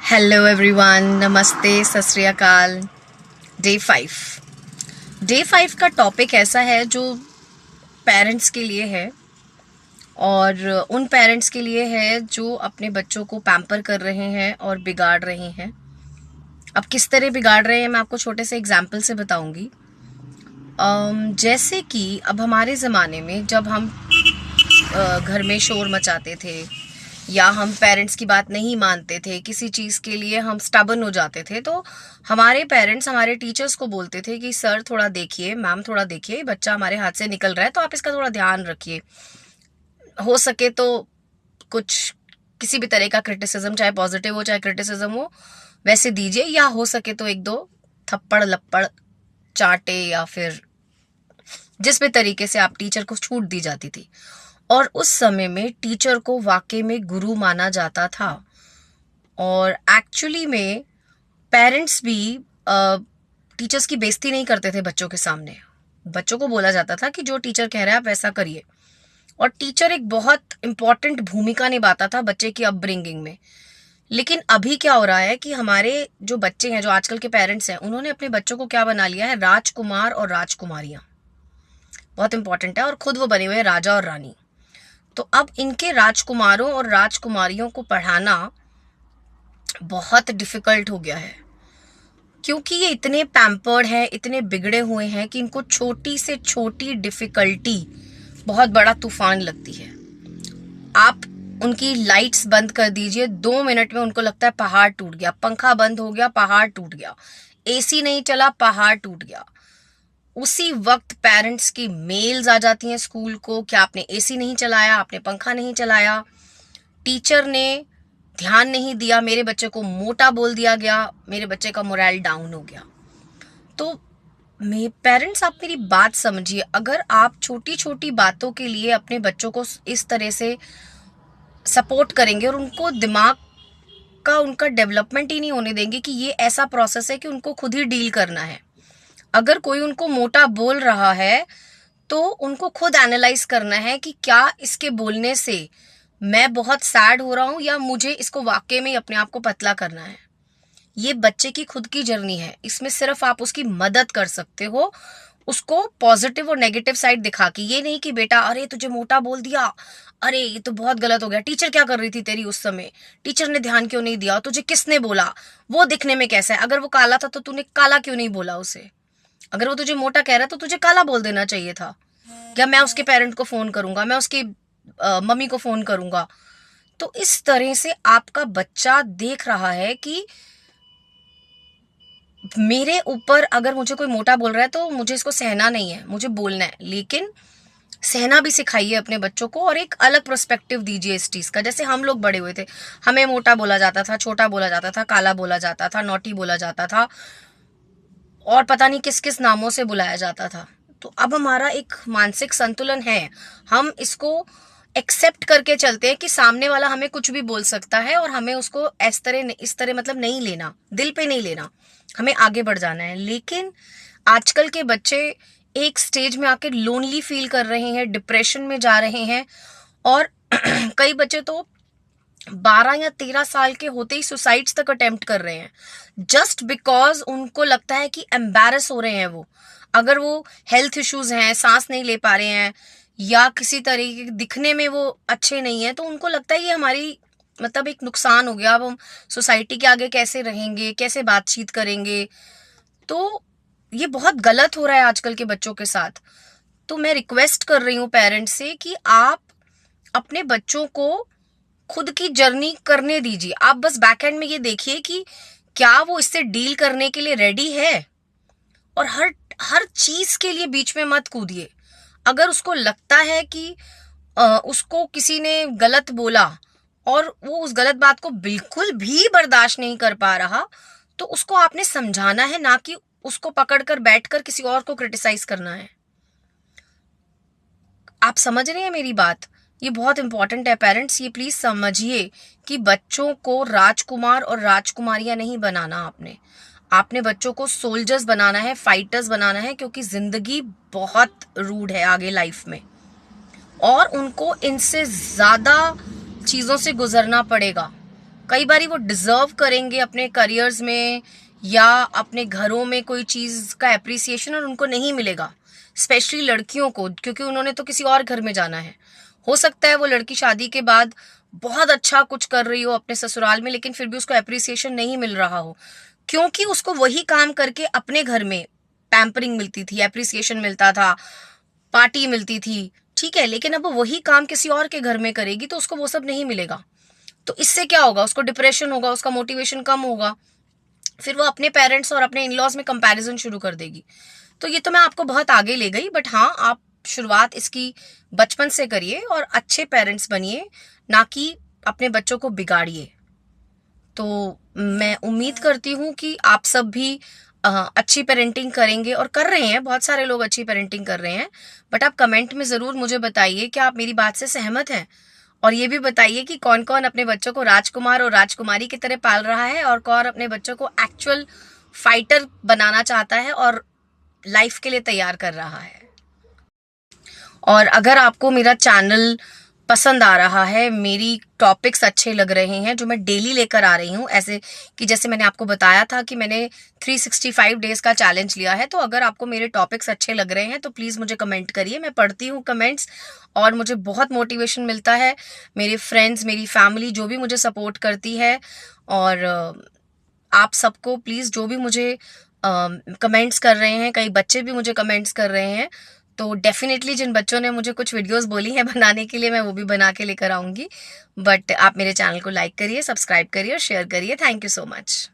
Hello everyone, नमस्ते, सत श्री अकाल। डे 5 का टॉपिक ऐसा है जो पेरेंट्स के लिए है और उन पेरेंट्स के लिए है जो अपने बच्चों को पैम्पर कर रहे हैं और बिगाड़ रहे हैं। अब किस तरह बिगाड़ रहे हैं मैं आपको छोटे से एग्जाम्पल से बताऊंगी। जैसे कि अब हमारे ज़माने में जब हम घर में शोर मचाते थे या हम पेरेंट्स की बात नहीं मानते थे, किसी चीज़ के लिए हम स्टबर्न हो जाते थे, तो हमारे पेरेंट्स हमारे टीचर्स को बोलते थे कि सर थोड़ा देखिए, मैम थोड़ा देखिए, बच्चा हमारे हाथ से निकल रहा है तो आप इसका थोड़ा ध्यान रखिए। हो सके तो कुछ किसी भी तरह का क्रिटिसिज्म, चाहे पॉजिटिव हो चाहे क्रिटिसिज्म हो, वैसे दीजिए, या हो सके तो एक दो थप्पड़ लप्पड़ चाटे या फिर जिस भी तरीके से आप टीचर को छूट दी जाती थी। और उस समय में टीचर को वाकई में गुरु माना जाता था और एक्चुअली में पेरेंट्स भी टीचर्स की बेइज्जती नहीं करते थे बच्चों के सामने। बच्चों को बोला जाता था कि जो टीचर कह रहा है आप वैसा करिए, और टीचर एक बहुत इंपॉर्टेंट भूमिका निभाता था बच्चे की अपब्रिंगिंग में। लेकिन अभी क्या हो रहा है कि हमारे जो बच्चे हैं, जो आजकल के पेरेंट्स हैं, उन्होंने अपने बच्चों को क्या बना लिया है, राजकुमार और राजकुमारियां। बहुत इंपॉर्टेंट है, और खुद वो बने हुए हैं राजा और रानी। तो अब इनके राजकुमारों और राजकुमारियों को पढ़ाना बहुत डिफिकल्ट हो गया है, क्योंकि ये इतने पैम्पर्ड हैं, इतने बिगड़े हुए हैं कि इनको छोटी से छोटी डिफिकल्टी बहुत बड़ा तूफान लगती है। आप उनकी लाइट्स बंद कर दीजिए, 2 मिनट में उनको लगता है पहाड़ टूट गया, पंखा बंद हो गया पहाड़ टूट गया, एसी नहीं चला पहाड़ टूट गया। उसी वक्त पेरेंट्स की मेल्स आ जाती हैं स्कूल को, क्या आपने एसी नहीं चलाया, आपने पंखा नहीं चलाया, टीचर ने ध्यान नहीं दिया, मेरे बच्चे को मोटा बोल दिया गया, मेरे बच्चे का मोरल डाउन हो गया। तो पेरेंट्स, आप मेरी बात समझिए, अगर आप छोटी छोटी बातों के लिए अपने बच्चों को इस तरह से सपोर्ट करेंगे और उनको दिमाग का उनका डेवलपमेंट ही नहीं होने देंगे कि ये ऐसा प्रोसेस है कि उनको खुद ही डील करना है। अगर कोई उनको मोटा बोल रहा है तो उनको खुद एनालाइज करना है कि क्या इसके बोलने से मैं बहुत सैड हो रहा हूं या मुझे इसको वाकई में अपने आप को पतला करना है। ये बच्चे की खुद की जर्नी है, इसमें सिर्फ आप उसकी मदद कर सकते हो, उसको पॉजिटिव और नेगेटिव साइड दिखा के। ये नहीं कि बेटा अरे तुझे मोटा बोल दिया, अरे ये तो बहुत गलत हो गया, टीचर क्या कर रही थी तेरी उस समय, टीचर ने ध्यान क्यों नहीं दिया, तुझे किसने बोला, वो दिखने में कैसा है, अगर वो काला था तो तूने काला क्यों नहीं बोला उसे, अगर वो तुझे मोटा कह रहा है तो तुझे काला बोल देना चाहिए था। क्या मैं उसके पेरेंट को फोन करूंगा, मैं उसकी मम्मी को फोन करूंगा। तो इस तरह से आपका बच्चा देख रहा है कि मेरे ऊपर अगर मुझे कोई मोटा बोल रहा है तो मुझे इसको सहना नहीं है, मुझे बोलना है। लेकिन सहना भी सिखाइए अपने बच्चों को और एक अलग पर्सपेक्टिव दीजिए इस चीज का। जैसे हम लोग बड़े हुए थे, हमें मोटा बोला जाता था, छोटा बोला जाता था, काला बोला जाता था, नॉटी बोला जाता था, और पता नहीं किस किस नामों से बुलाया जाता था। तो अब हमारा एक मानसिक संतुलन है, हम इसको एक्सेप्ट करके चलते हैं कि सामने वाला हमें कुछ भी बोल सकता है और हमें उसको इस तरह मतलब नहीं लेना, दिल पे नहीं लेना, हमें आगे बढ़ जाना है। लेकिन आजकल के बच्चे एक स्टेज में आके लोनली फील कर रहे हैं, डिप्रेशन में जा रहे हैं, और कई बच्चे तो 12 या 13 साल के होते ही सुसाइड्स तक अटेम्प्ट कर रहे हैं, जस्ट बिकॉज उनको लगता है कि एम्बैरस हो रहे हैं वो। अगर वो हेल्थ इश्यूज हैं, सांस नहीं ले पा रहे हैं, या किसी तरीके के दिखने में वो अच्छे नहीं है, तो उनको लगता है ये हमारी मतलब एक नुकसान हो गया, अब हम सोसाइटी के आगे कैसे रहेंगे, कैसे बातचीत करेंगे। तो ये बहुत गलत हो रहा है आजकल के बच्चों के साथ। तो मैं रिक्वेस्ट कर रही हूँ पेरेंट्स से कि आप अपने बच्चों को खुद की जर्नी करने दीजिए। आप बस बैक एंड में ये देखिए कि क्या वो इससे डील करने के लिए रेडी है, और हर हर चीज के लिए बीच में मत कूदिए। अगर उसको लगता है कि उसको किसी ने गलत बोला और वो उस गलत बात को बिल्कुल भी बर्दाश्त नहीं कर पा रहा, तो उसको आपने समझाना है, ना कि उसको पकड़कर बैठकर किसी और को क्रिटिसाइज करना है। आप समझ रहे हैं मेरी बात? ये बहुत इंपॉर्टेंट है पेरेंट्स, ये प्लीज समझिए कि बच्चों को राजकुमार और राजकुमारियां नहीं बनाना, आपने बच्चों को सोल्जर्स बनाना है, फाइटर्स बनाना है, क्योंकि जिंदगी बहुत रूड है आगे लाइफ में, और उनको इनसे ज्यादा चीजों से गुजरना पड़ेगा। कई बारी वो डिजर्व करेंगे अपने करियर्स में या अपने घरों में कोई चीज़ का एप्रिसिएशन, और उनको नहीं मिलेगा, स्पेशली लड़कियों को, क्योंकि उन्होंने तो किसी और घर में जाना है। हो सकता है वो लड़की शादी के बाद बहुत अच्छा कुछ कर रही हो अपने ससुराल में, लेकिन फिर भी उसको एप्रिसिएशन नहीं मिल रहा हो, क्योंकि उसको वही काम करके अपने घर में पैम्परिंग मिलती थी, एप्रिसिएशन मिलता था, पार्टी मिलती थी, ठीक है। लेकिन अब वो वही काम किसी और के घर में करेगी तो उसको वो सब नहीं मिलेगा। तो इससे क्या होगा, उसको डिप्रेशन होगा, उसका मोटिवेशन कम होगा, फिर वो अपने पेरेंट्स और अपने इन-लॉज में कंपैरिजन शुरू कर देगी। तो ये तो मैं आपको बहुत आगे ले गई, बट हाँ, आप शुरुआत इसकी बचपन से करिए और अच्छे पेरेंट्स बनिए, ना कि अपने बच्चों को बिगाड़िए। तो मैं उम्मीद करती हूँ कि आप सब भी अच्छी पेरेंटिंग करेंगे और कर रहे हैं, बहुत सारे लोग अच्छी पेरेंटिंग कर रहे हैं। बट आप कमेंट में ज़रूर मुझे बताइए कि आप मेरी बात से सहमत हैं, और ये भी बताइए कि कौन कौन अपने बच्चों को राजकुमार और राजकुमारी की तरह पाल रहा है और कौन अपने बच्चों को एक्चुअल फाइटर बनाना चाहता है और लाइफ के लिए तैयार कर रहा है। और अगर आपको मेरा चैनल पसंद आ रहा है, मेरी टॉपिक्स अच्छे लग रहे हैं जो मैं डेली लेकर आ रही हूँ, ऐसे कि जैसे मैंने आपको बताया था कि मैंने 365 डेज का चैलेंज लिया है, तो अगर आपको मेरे टॉपिक्स अच्छे लग रहे हैं तो प्लीज़ मुझे कमेंट करिए। मैं पढ़ती हूँ कमेंट्स और मुझे बहुत मोटिवेशन मिलता है। मेरे फ्रेंड्स, मेरी फैमिली जो भी मुझे सपोर्ट करती है, और आप सबको प्लीज़, जो भी मुझे कमेंट्स कर रहे हैं, कई बच्चे भी मुझे कमेंट्स कर रहे हैं, तो डेफिनेटली जिन बच्चों ने मुझे कुछ वीडियोस बोली हैं बनाने के लिए, मैं वो भी बना के लेकर आऊँगी। बट आप मेरे चैनल को लाइक करिए, सब्सक्राइब करिए और शेयर करिए। Thank you so much.